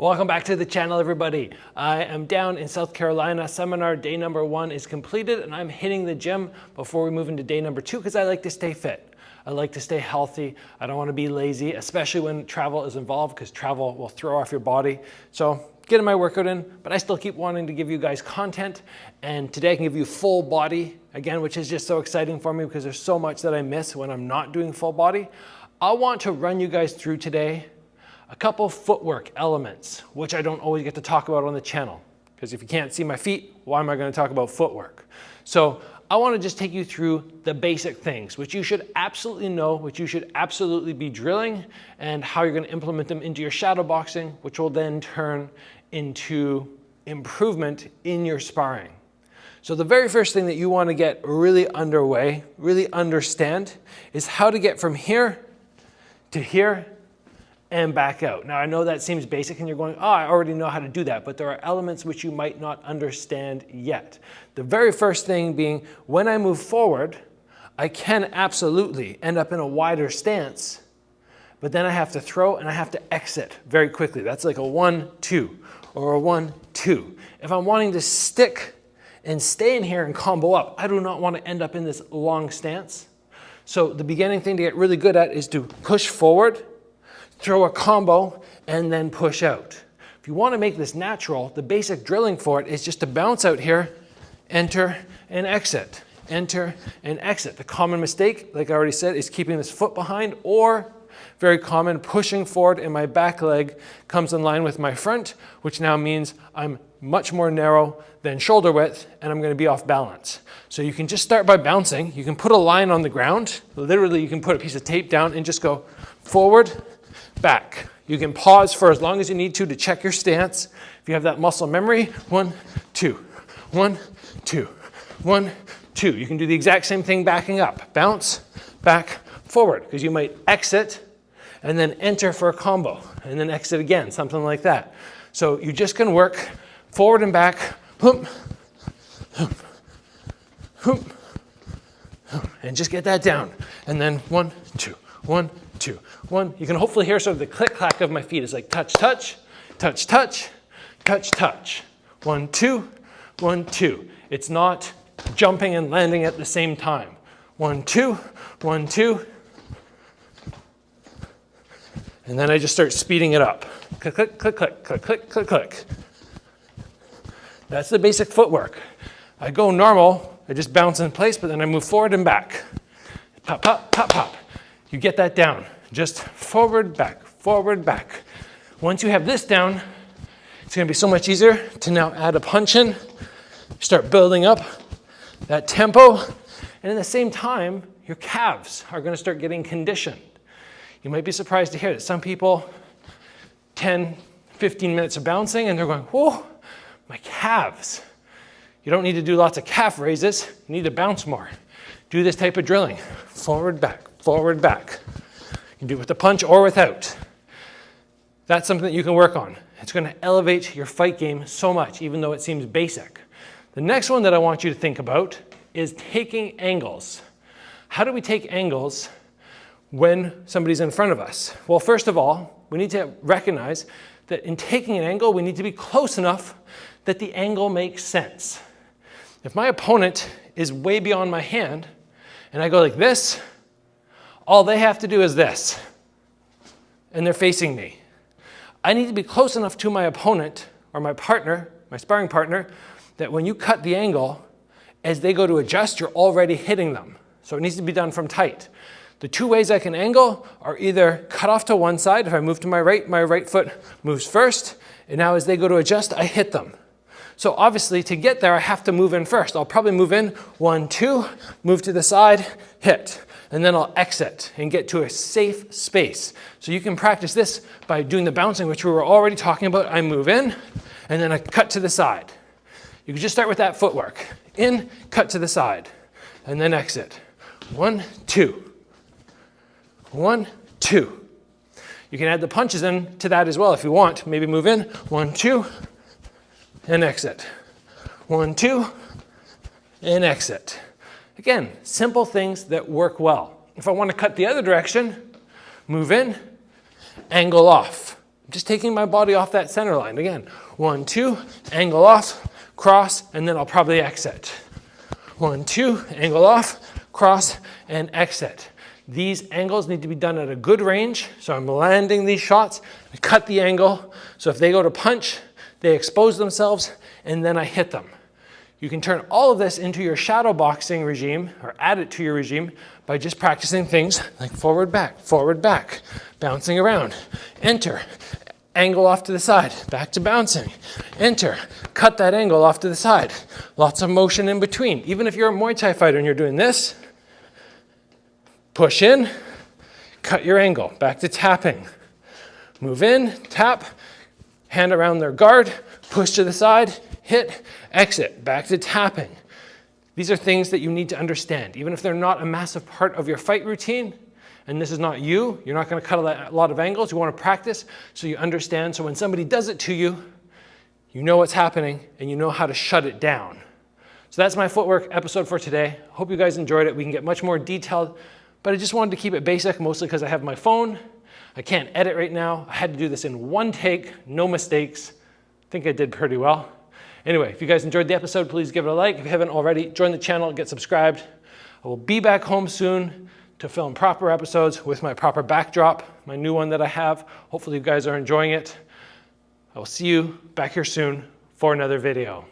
Welcome back to the channel, everybody. I am down in South Carolina. Seminar day number 1 is completed and I'm hitting the gym before we move into day number 2 because I like to stay fit. I like to stay healthy. I don't want to be lazy, especially when travel is involved because travel will throw off your body. So getting my workout in, but I still keep wanting to give you guys content. And today I can give you full body again, which is just so exciting for me because there's so much that I miss when I'm not doing full body. I want to run you guys through today a couple footwork elements, which I don't always get to talk about on the channel. Because if you can't see my feet, why am I going to talk about footwork? So I want to just take you through the basic things, which you should absolutely know, which you should absolutely be drilling, and how you're going to implement them into your shadow boxing, which will then turn into improvement in your sparring. So the very first thing that you want to get really underway, really understand, is how to get from here to here and back out. Now I know that seems basic and you're going, oh, I already know how to do that, but there are elements which you might not understand yet. The very first thing being, when I move forward, I can absolutely end up in a wider stance, but then I have to throw and I have to exit very quickly. That's like a 1-2 or a 1-2. If I'm wanting to stick and stay in here and combo up, I do not want to end up in this long stance. So the beginning thing to get really good at is to push forward, throw a combo, and then push out. If you want to make this natural, the basic drilling for it is just to bounce out here, enter and exit, enter and exit. The common mistake, like I already said, is keeping this foot behind, or very common, pushing forward and my back leg comes in line with my front, which now means I'm much more narrow than shoulder width and I'm going to be off balance. So you can just start by bouncing. You can put a line on the ground. Literally, you can put a piece of tape down and just go forward, back. You can pause for as long as you need to check your stance. If you have that muscle memory, 1, 2, 1, 2, 1, 2. You can do the exact same thing backing up. Bounce, back, forward, because you might exit and then enter for a combo and then exit again, something like that. So you just can work forward and back, hoop, hoop, hoop, hoop, and just get that down. And then 1, 2, 1, 2, 1. You can hopefully hear sort of the click clack of my feet. It's like touch, touch, touch, touch, touch, touch. 1, 2, 1, 2. It's not jumping and landing at the same time. 1, 2, 1, 2. And then I just start speeding it up. Click, click, click, click, click, click, click, click. That's the basic footwork. I go normal, I just bounce in place, but then I move forward and back. Pop, pop, pop, pop. You get that down. Just forward, back, forward, back. Once you have this down, it's going to be so much easier to now add a punch in, start building up that tempo, and at the same time, your calves are going to start getting conditioned. You might be surprised to hear that some people, 10, 15 minutes of bouncing, and they're going, whoa, my calves. You don't need to do lots of calf raises. You need to bounce more. Do this type of drilling. Forward, back, forward, back. You can do it with a punch or without. That's something that you can work on. It's going to elevate your fight game so much, even though it seems basic. The next one that I want you to think about is taking angles. How do we take angles when somebody's in front of us? Well, first of all, we need to recognize that in taking an angle, we need to be close enough that the angle makes sense. If my opponent is way beyond my hand and I go like this, all they have to do is this, and they're facing me. I need to be close enough to my opponent or my partner, my sparring partner, that when you cut the angle, as they go to adjust, you're already hitting them. So it needs to be done from tight. The two ways I can angle are either cut off to one side. If I move to my right foot moves first, and now as they go to adjust, I hit them. So obviously to get there, I have to move in first. I'll probably move in 1, 2, move to the side, hit. And then I'll exit and get to a safe space. So you can practice this by doing the bouncing, which we were already talking about. I move in, and then I cut to the side. You can just start with that footwork. In, cut to the side, and then exit. 1, 2. 1, 2. You can add the punches in to that as well if you want. Maybe move in, 1, 2, and exit. 1, 2, and exit. Again, simple things that work well. If I want to cut the other direction, move in, angle off, just taking my body off that center line. Again, 1, 2, angle off, cross, and then I'll probably exit. 1, 2, angle off, cross, and exit. These angles need to be done at a good range. So I'm landing these shots, I cut the angle. So if they go to punch, they expose themselves, and then I hit them. You can turn all of this into your shadow boxing regime, or add it to your regime, by just practicing things like forward, back, bouncing around, enter, angle off to the side, back to bouncing, enter, cut that angle off to the side. Lots of motion in between. Even if you're a Muay Thai fighter and you're doing this, push in, cut your angle, back to tapping. Move in, tap, hand around their guard, push to the side, hit, exit, back to tapping. These are things that you need to understand. Even if they're not a massive part of your fight routine, and this is not you, you're not going to cut a lot of angles. You want to practice so you understand. So when somebody does it to you, you know what's happening and you know how to shut it down. So that's my footwork episode for today. Hope you guys enjoyed it. We can get much more detailed, but I just wanted to keep it basic, mostly because I have my phone. I can't edit right now. I had to do this in one take, no mistakes. I think I did pretty well. Anyway, if you guys enjoyed the episode, please give it a like. If you haven't already, join the channel, get subscribed. I will be back home soon to film proper episodes with my proper backdrop, my new one that I have. Hopefully you guys are enjoying it. I will see you back here soon for another video.